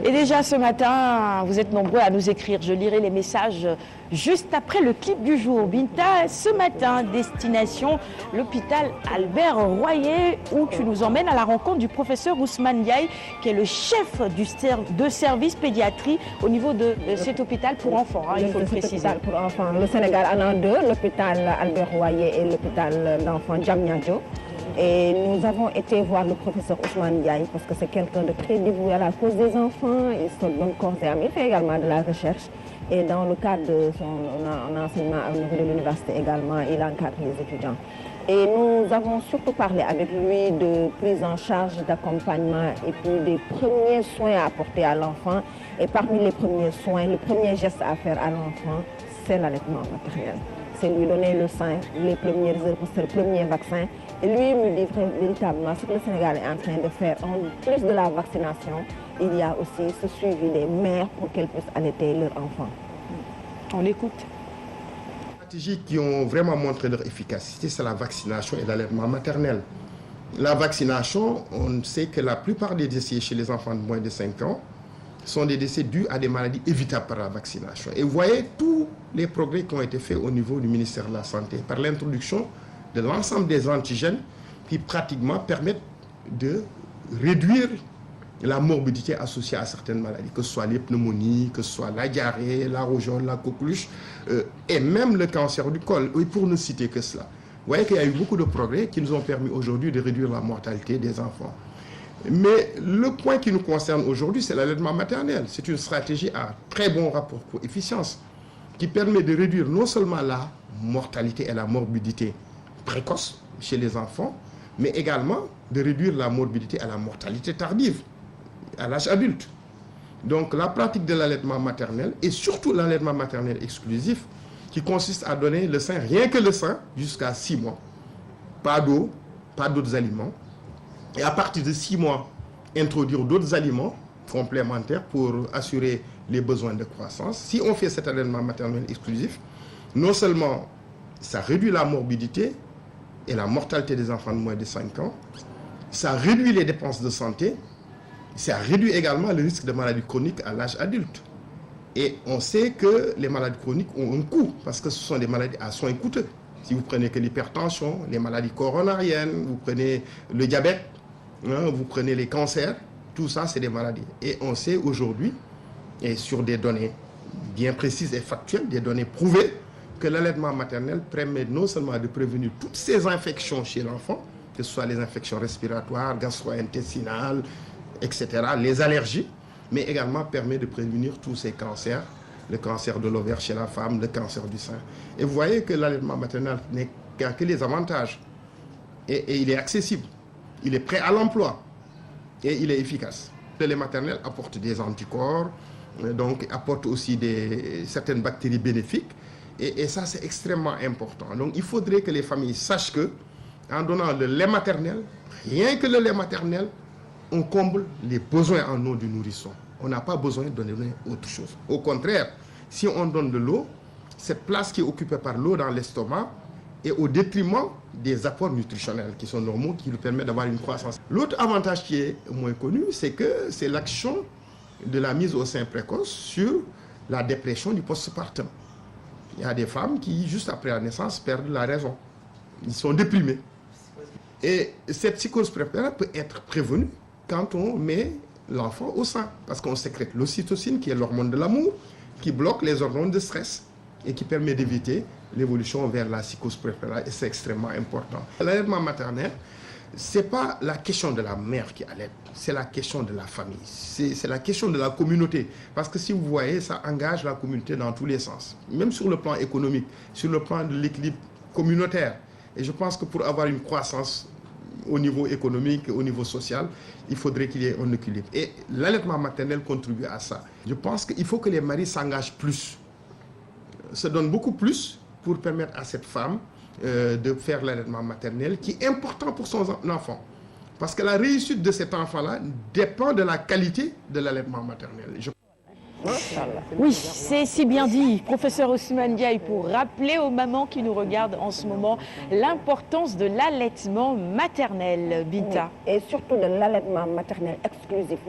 Et déjà ce matin, vous êtes nombreux à nous écrire. Je lirai les messages juste après le clip du jour. Binta, ce matin, destination l'hôpital Albert Royer, où tu nous emmènes à la rencontre du professeur Ousmane Ndiaye, qui est le chef de service pédiatrie au niveau de cet hôpital pour enfants, hein, il faut le préciser. Pour enfants. Le Sénégal en a deux, l'hôpital Albert Royer et l'hôpital d'enfants Diamniadio. Et nous avons été voir le professeur Ousmane Ndiaye parce que c'est quelqu'un de très dévoué à la cause des enfants. Il se donne corps et âme. Il fait également de la recherche. Et dans le cadre de son enseignement au niveau de l'université également, il encadre les étudiants. Et nous avons surtout parlé avec lui de prise en charge, d'accompagnement et puis des premiers soins à apporter à l'enfant. Et parmi les premiers soins, le premier geste à faire à l'enfant, c'est l'allaitement maternel. C'est lui donner le sein, les premières heures, c'est le premier vaccin. Et lui me dit véritablement ce que le Sénégal est en train de faire. En plus de la vaccination, il y a aussi ce suivi des mères pour qu'elles puissent allaiter leurs enfants. On l'écoute. Les stratégies qui ont vraiment montré leur efficacité, c'est la vaccination et l'allaitement maternel. La vaccination, on sait que la plupart des décès chez les enfants de moins de 5 ans sont des décès dus à des maladies évitables par la vaccination. Et vous voyez tous les progrès qui ont été faits au niveau du ministère de la Santé par l'introduction de l'ensemble des antigènes qui pratiquement permettent de réduire la morbidité associée à certaines maladies, que ce soit les pneumonies, que ce soit la diarrhée, la rougeole, la coqueluche, et même le cancer du col, et pour ne citer que cela. Vous voyez qu'il y a eu beaucoup de progrès qui nous ont permis aujourd'hui de réduire la mortalité des enfants. Mais le point qui nous concerne aujourd'hui, c'est l'allaitement maternel. C'est une stratégie à très bon rapport coefficience qui permet de réduire non seulement la mortalité et la morbidité précoce chez les enfants, mais également de réduire la morbidité et la mortalité tardive à l'âge adulte. Donc la pratique de l'allaitement maternel et surtout l'allaitement maternel exclusif qui consiste à donner le sein, rien que le sein, jusqu'à 6 mois. Pas d'eau, pas d'autres aliments. Et à partir de 6 mois, introduire d'autres aliments complémentaires pour assurer les besoins de croissance. Si on fait cet allaitement maternel exclusif, non seulement ça réduit la morbidité et la mortalité des enfants de moins de 5 ans, ça réduit les dépenses de santé, ça réduit également le risque de maladies chroniques à l'âge adulte. Et on sait que les maladies chroniques ont un coût, parce que ce sont des maladies à soins coûteux. Si vous prenez que l'hypertension, les maladies coronariennes, vous prenez le diabète, hein, vous prenez les cancers, tout ça c'est des maladies. Et on sait aujourd'hui, et sur des données bien précises et factuelles, des données prouvées, que l'allaitement maternel permet non seulement de prévenir toutes ces infections chez l'enfant, que ce soit les infections respiratoires, gastro-intestinales, etc., les allergies, mais également permet de prévenir tous ces cancers, le cancer de l'ovaire chez la femme, le cancer du sein. Et vous voyez que l'allaitement maternel n'a que les avantages. Et il est accessible, il est prêt à l'emploi et il est efficace. Le lait maternel apporte des anticorps, donc apporte aussi certaines bactéries bénéfiques. Et ça, c'est extrêmement important. Donc, il faudrait que les familles sachent que, en donnant le lait maternel, rien que le lait maternel, on comble les besoins en eau du nourrisson. On n'a pas besoin de donner autre chose. Au contraire, si on donne de l'eau, cette place qui est occupée par l'eau dans l'estomac est au détriment des apports nutritionnels qui sont normaux, qui lui permettent d'avoir une croissance. L'autre avantage qui est moins connu, c'est que c'est l'action de la mise au sein précoce sur la dépression du postpartum. Il y a des femmes qui, juste après la naissance, perdent la raison. Ils sont déprimés. Et cette psychose préparée peut être prévenue quand on met l'enfant au sein. Parce qu'on sécrète l'ocytocine, qui est l'hormone de l'amour, qui bloque les hormones de stress et qui permet d'éviter l'évolution vers la psychose préparée. Et c'est extrêmement important. L'allaitement maternel, ce n'est pas la question de la mère qui allaite, c'est la question de la famille, c'est la question de la communauté. Parce que si vous voyez, ça engage la communauté dans tous les sens, même sur le plan économique, sur le plan de l'équilibre communautaire. Et je pense que pour avoir une croissance au niveau économique, au niveau social, il faudrait qu'il y ait un équilibre. Et l'allaitement maternel contribue à ça. Je pense qu'il faut que les maris s'engagent plus, se donnent beaucoup plus pour permettre à cette femme de faire l'allaitement maternel, qui est important pour son enfant. Parce que la réussite de cet enfant-là dépend de la qualité de l'allaitement maternel. Oui, c'est si bien dit, professeur Ousmane Ndiaye, pour rappeler aux mamans qui nous regardent en ce moment l'importance de l'allaitement maternel, Binta. Et surtout de l'allaitement maternel exclusif.